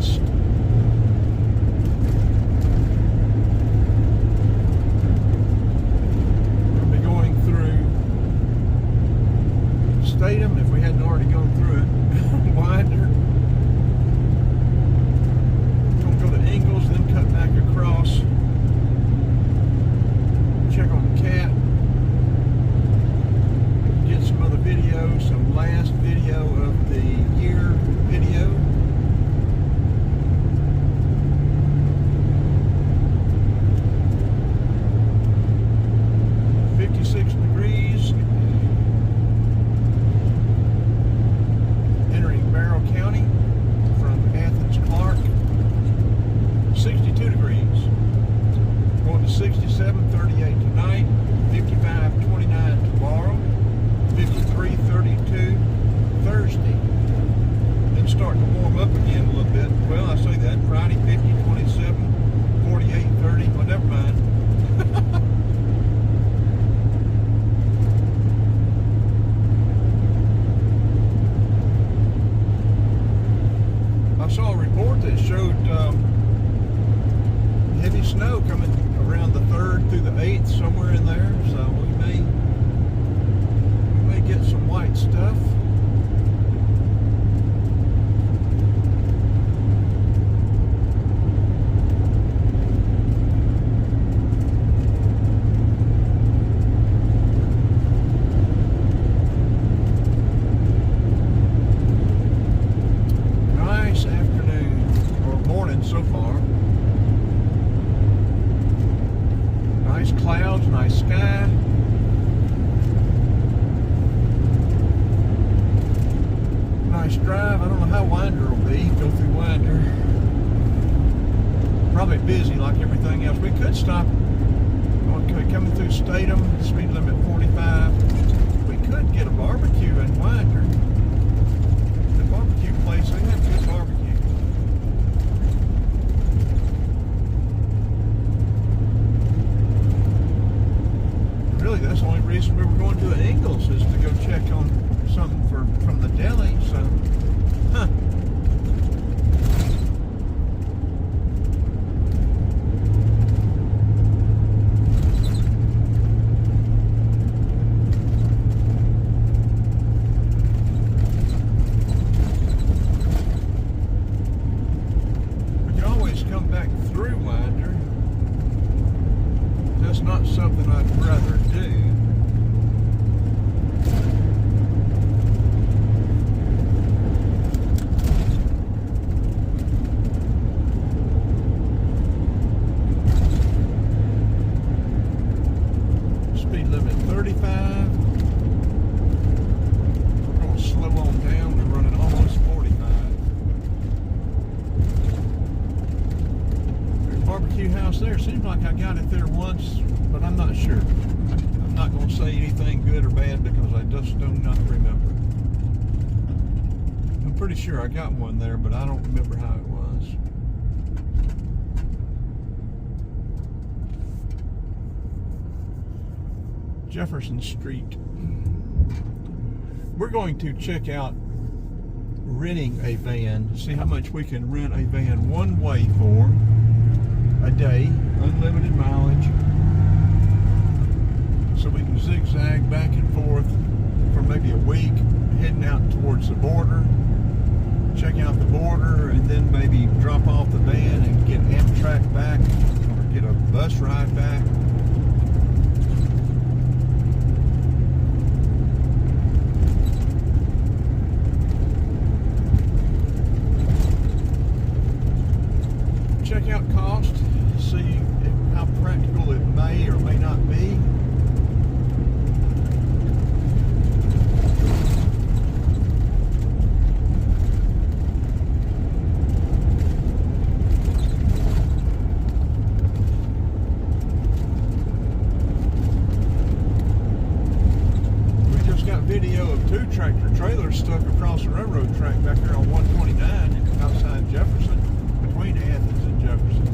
west. We'll be going through Statham if we hadn't already gone through it. Winder. We're going to go to Ingalls, then cut back across. Check on the cat. Get some other video, some last video of the year video. Entering Barrow County from Athens Clark. 62 degrees. Going to 67.38 tonight. 55.29 tomorrow. 53.32 Thursday. Then starting to warm up again a little bit. Well, I say that. Friday 50.27, 48.30. Well, never mind. I saw a report that showed heavy snow coming around the 3rd through the 8th, somewhere in there. So we may get some white stuff. Nice afternoon, or morning so far. Nice clouds, nice sky. Nice drive. I don't know how Winder will be. Go through Winder. Probably busy like everything else. We could stop. Okay, coming through Statham, speed limit 45. We could get a barbecue in Winder. The barbecue place, they have good barbecue. Really, that's the only reason we were going to the Ingalls is to go check on something from the deli. So, huh. We can always come back through Winder. That's not something I'd rather do. Speed limit 35. We're going to slow on down. We're running almost 45. There's a barbecue house there. Seems like I got it there once, but I'm not sure. I'm not going to say anything good or bad because I just do not remember. I'm pretty sure I got one there, but I don't remember how it was. Jefferson Street. We're going to check out renting a van, see how much we can rent a van one way for a day, unlimited mileage, so we can zigzag back and forth for maybe a week, heading out towards the border, check out the border, and then maybe drop off the van and get Amtrak back or get a bus ride back. Check out cost, see how practical it may or may not be. We just got video of 2 tractor trailers stuck across the railroad track back there on 129 outside Jefferson, between Athens and Jefferson.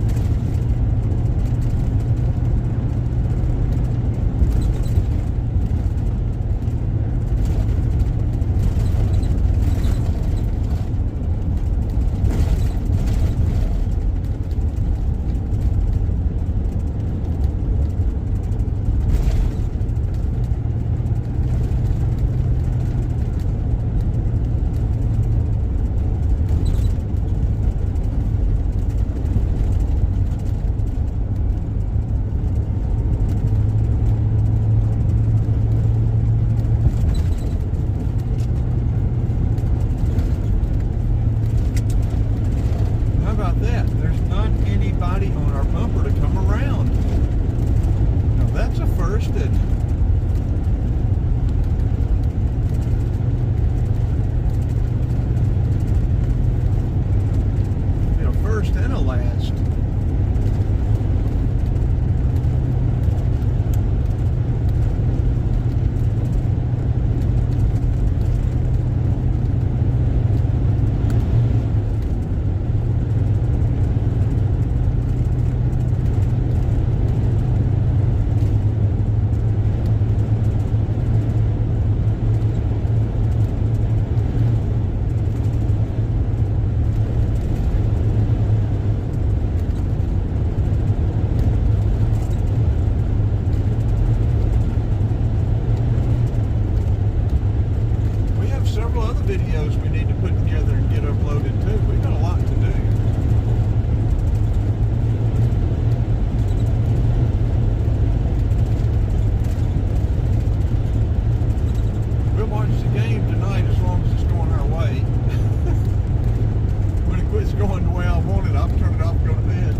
it's going the way I want it, I'll turn it off and go to bed.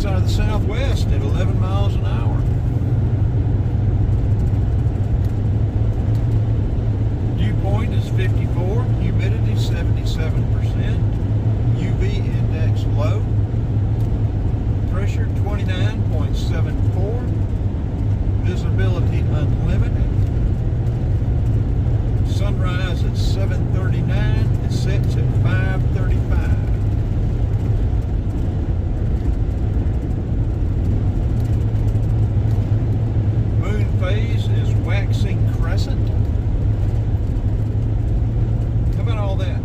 Out of the southwest at 11 miles an hour. Dew point is 54, humidity 77%, UV index low, pressure 29.74, visibility unlimited, sunrise at 7:39, it sets at 5:35. Phase is waxing crescent. How about all that?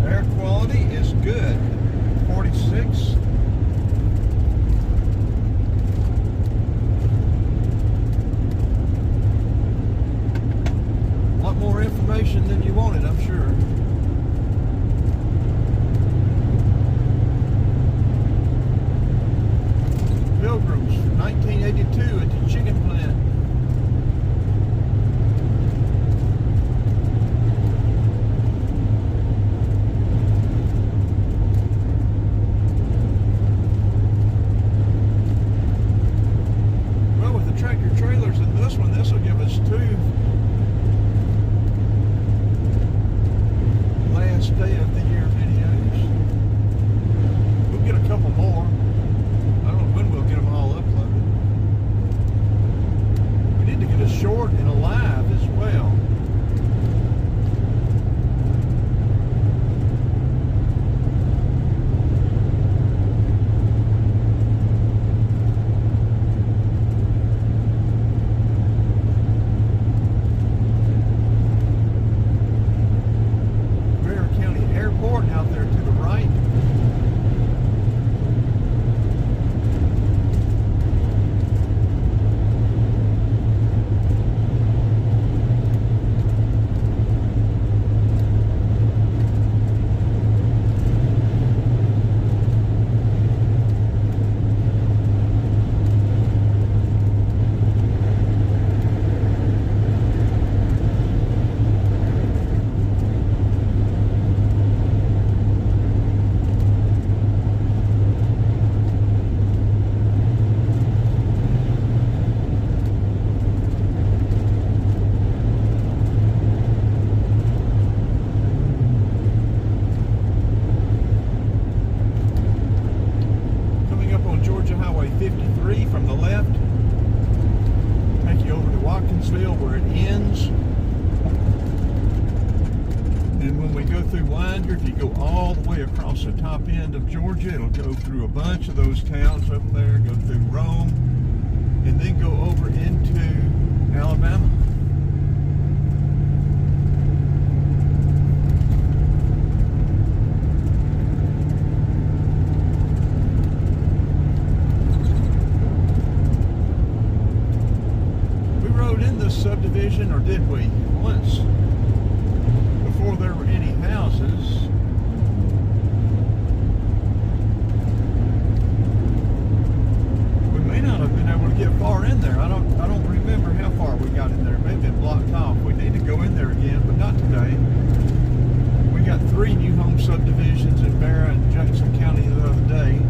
Air quality is good. 46. A lot more information than you wanted, I'm sure. Pilgrims, 1982 at the chicken plant. Well, with the tractor trailers in this one, this will give us 2 last day of the year videos. We'll get a couple more. I don't know when we'll get them all uploaded. We need to get a short and a live as well. Bear County Airport out there to the right. Georgia Highway 53 from the left. Take you over to Watkinsville where it ends. And when we go through Winder, if you go all the way across the top end of Georgia, it'll go through a bunch of those towns up there, go through Rome, and then go over into Alabama. Subdivision, or did we? Once, before there were any houses. We may not have been able to get far in there. I don't remember how far we got in there. Maybe it blocked off. We need to go in there again, but not today. We got 3 new home subdivisions in Barra and Jackson County the other day.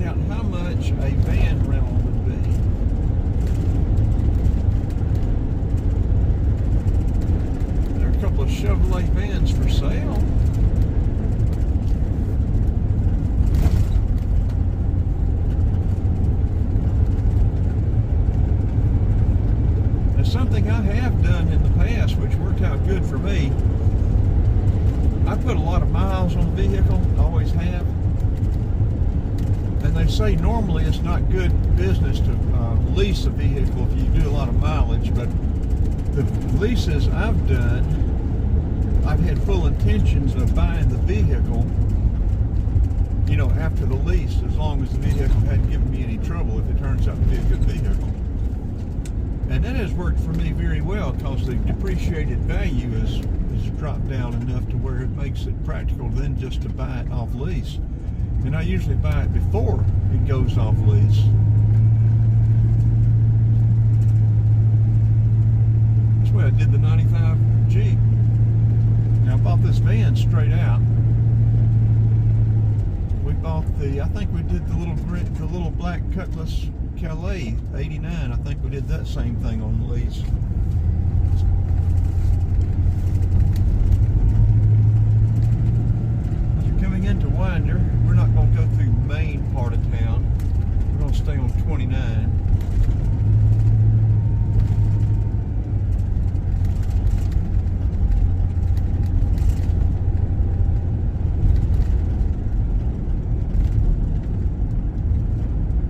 out how much a van rental would be. There are a couple of Chevrolet vans for sale. Something I have done in the past, which worked out good for me. I put a lot of miles on the vehicle, always have. And they say normally it's not good business to lease a vehicle if you do a lot of mileage, but the leases I've done, I've had full intentions of buying the vehicle, you know, after the lease, as long as the vehicle hadn't given me any trouble if it turns out to be a good vehicle. And that has worked for me very well because the depreciated value is dropped down enough to where it makes it practical then just to buy it off lease. And I usually buy it before it goes off lease. That's the way I did the 95 Jeep. Now I bought this van straight out. We bought I think we did the little black Cutlass Calais 89. I think we did that same thing on the lease. As you're coming into Winder, we're not going to go through the main part of town. We're going to stay on 29.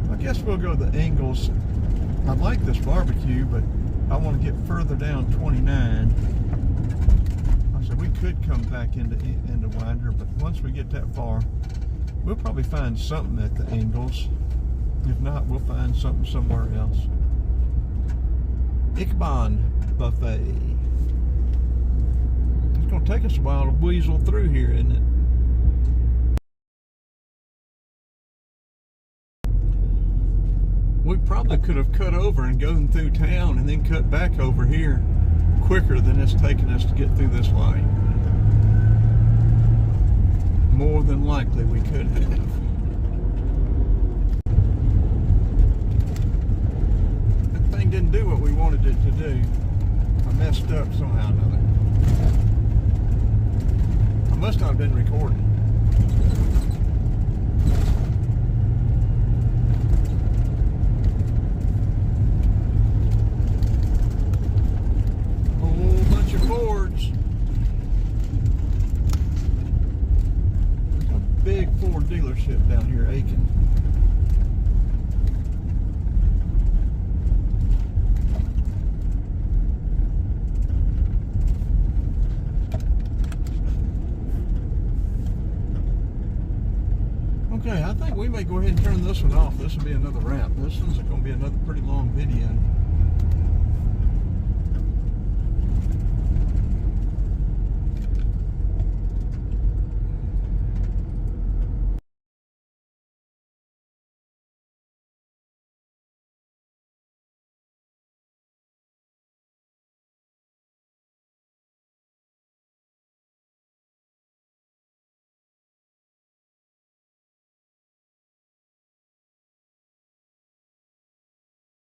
I guess we'll go to the Ingalls. I like this barbecue, but I want to get further down 29. I said we could come back into Winder, but once we get that far, we'll probably find something at the Ingalls. If not, we'll find something somewhere else. Ikebana Buffet. It's going to take us a while to weasel through here, isn't it? We probably could have cut over and gone through town and then cut back over here quicker than it's taken us to get through this light. More than likely we could have. That thing didn't do what we wanted it to do. I messed up somehow or another. I must not have been recording. Fords. There's a big Ford dealership down here, Aiken. Okay, I think we may go ahead and turn this one off. This will be another wrap. This one's going to be another pretty long video.